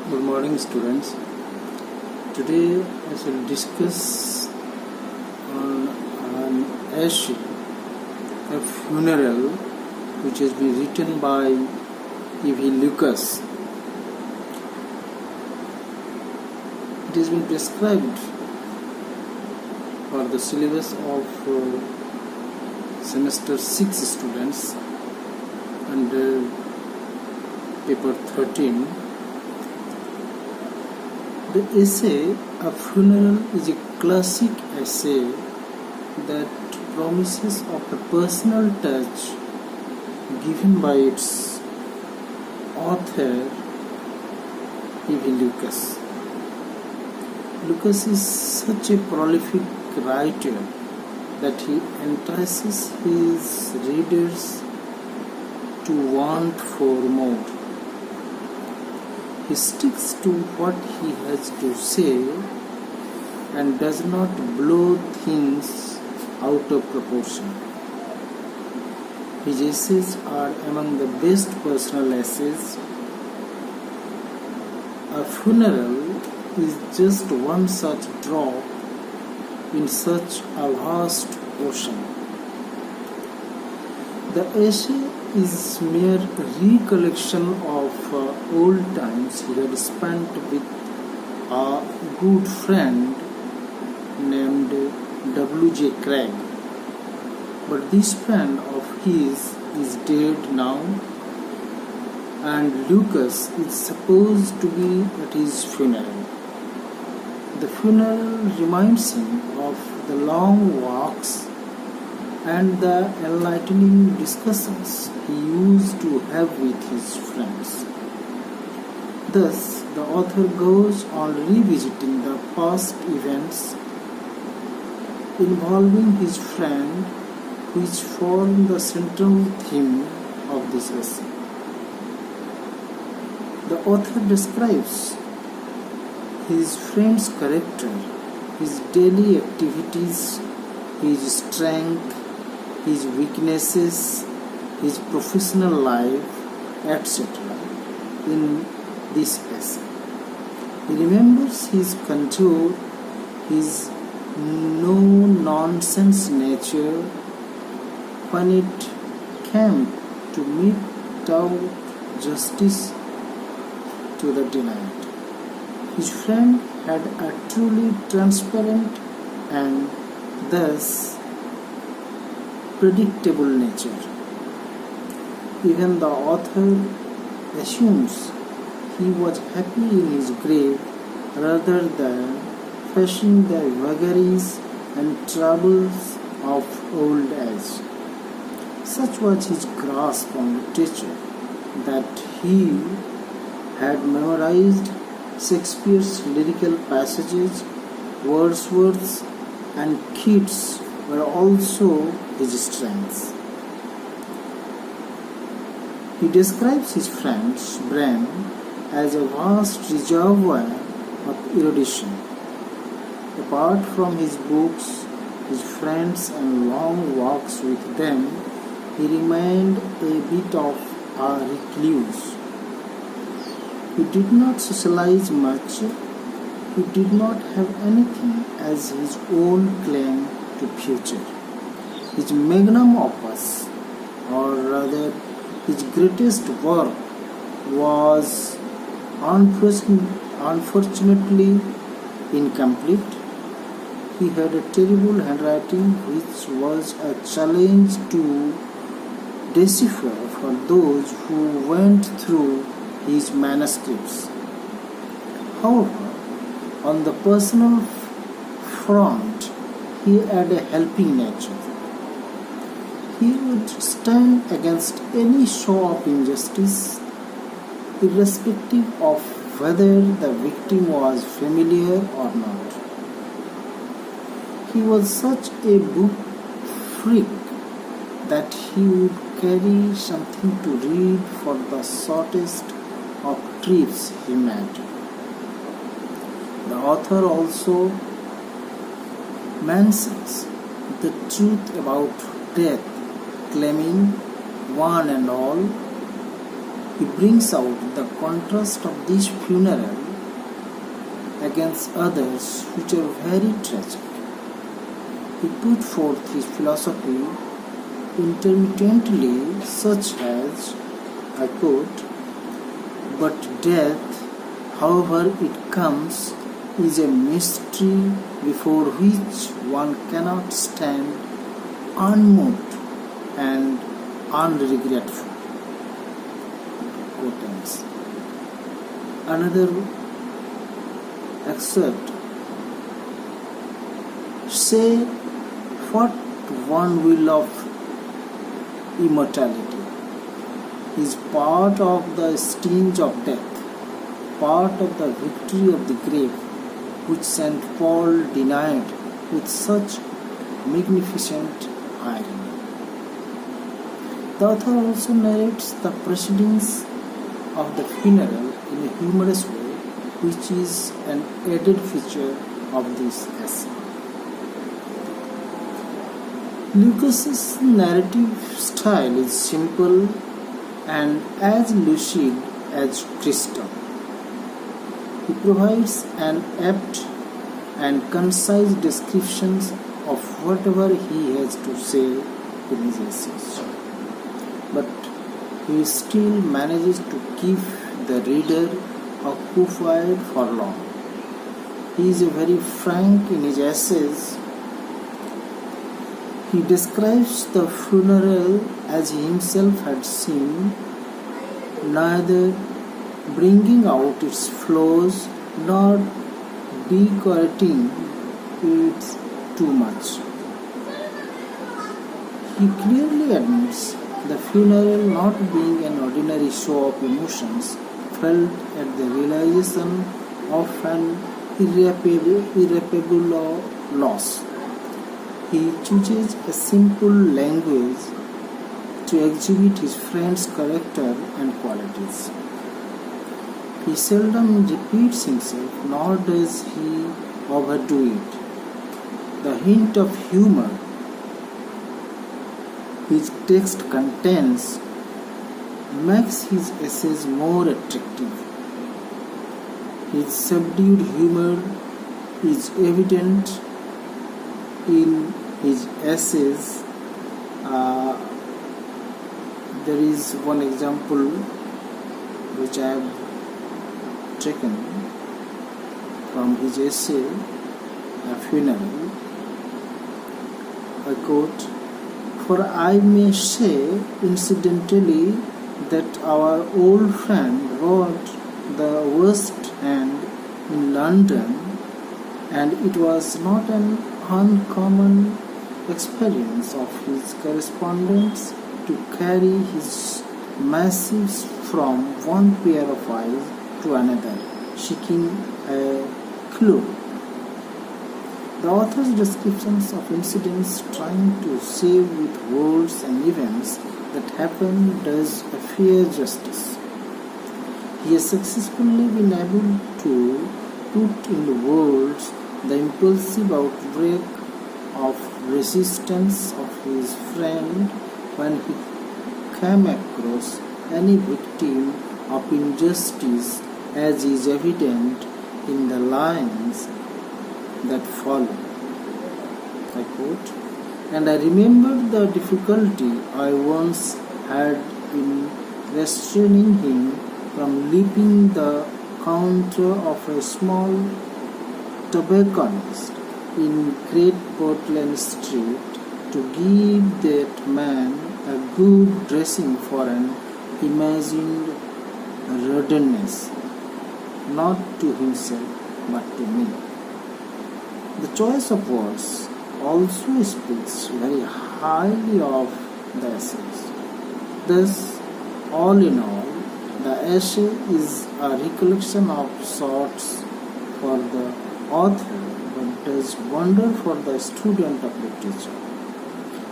Good morning, students. Today I shall discuss on an essay, a funeral, which has been written by E.V. Lucas. It has been prescribed for the syllabus of semester 6 students under paper 13. The essay, A Funeral, is a classic essay that promises of a personal touch given by its author, E.V. Lucas. Lucas is such a prolific writer that he entices his readers to want for more. He sticks to what he has to say and does not blow things out of proportion. His essays are among the best personal essays. A Funeral is just one such drop in such a vast ocean. The essay is mere recollection of old times he had spent with a good friend named W.J. Craig. But this friend of his is dead now, and Lucas is supposed to be at his funeral. The funeral reminds him of the long walks and the enlightening discussions he used to have with his friends. Thus, the author goes on revisiting the past events involving his friend, which form the central theme of this essay. The author describes his friend's character, his daily activities, his strength, his weaknesses, his professional life, etc. in this essay. He remembers his contour, his no-nonsense nature when it came to mete out justice to the denied. His friend had a truly transparent and thus predictable nature. Even the author assumes he was happy in his grave rather than facing the vagaries and troubles of old age. Such was his grasp on literature that he had memorized Shakespeare's lyrical passages. Wordsworth's and Keats were also his strengths. He describes his friend's brain as a vast reservoir of erudition. Apart from his books, his friends and long walks with them, he remained a bit of a recluse. He did not socialize much. He did not have anything as his own claim to future. His magnum opus, or rather his greatest work, was unfortunately incomplete. He had a terrible handwriting which was a challenge to decipher for those who went through his manuscripts. However, on the personal front, he had a helping nature. He would stand against any show of injustice, irrespective of whether the victim was familiar or not. He was such a book freak that he would carry something to read for the shortest of trips he made. The author also mentions the truth about death, claiming one and all He brings out the contrast of this funeral against others which are very tragic. He put forth his philosophy intermittently, such as, I quote, "But death, however it comes, is a mystery before which one cannot stand unmoved and unregretful." Quote ends. Another excerpt: "Say what one will of immortality is part of the sting of death, part of the victory of the grave, which St. Paul denied with such magnificent irony." The author also narrates the proceedings of the funeral in a humorous way, which is an added feature of this essay. Lucas's narrative style is simple and as lucid as crystal. He provides an apt and concise description of whatever he has to say in his essays. But he still manages to keep the reader occupied for long. He is very frank in his essays. He describes the funeral as he himself had seen, neither bringing out its flaws nor decorating it too much. He clearly admits the funeral not being an ordinary show of emotions felt at the realization of an irreparable loss. He chooses a simple language to exhibit his friend's character and qualities. He seldom repeats himself, nor does he overdo it. The hint of humor his text contains makes his essays more attractive. His subdued humor is evident in his essays. There is one example which I have taken from his essay, A Funeral. I quote, "For I may say incidentally that our old friend wrote the West End in London, and it was not an uncommon experience of his correspondents to carry his missives from one pair of eyes to another, seeking a clue." The author's descriptions of incidents trying to save with words and events that happen does a fair justice. He has successfully been able to put into words the impulsive outbreak of resistance of his friend when he came across any victim of injustice, as is evident in the lines that follow. I quote, "And I remembered the difficulty I once had in restraining him from leaping the counter of a small tobacconist in Great Portland Street to give that man a good dressing for an imagined rudeness, not to himself but to me." The choice of words also speaks very highly of the essays. Thus, all in all, the essay is a recollection of sorts for the author, but does wonder for the student of literature.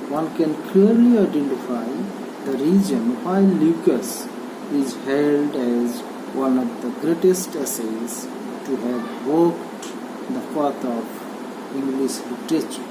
One can clearly identify the reason why Lucas is hailed as one of the greatest essayists to have walked the path of English literature.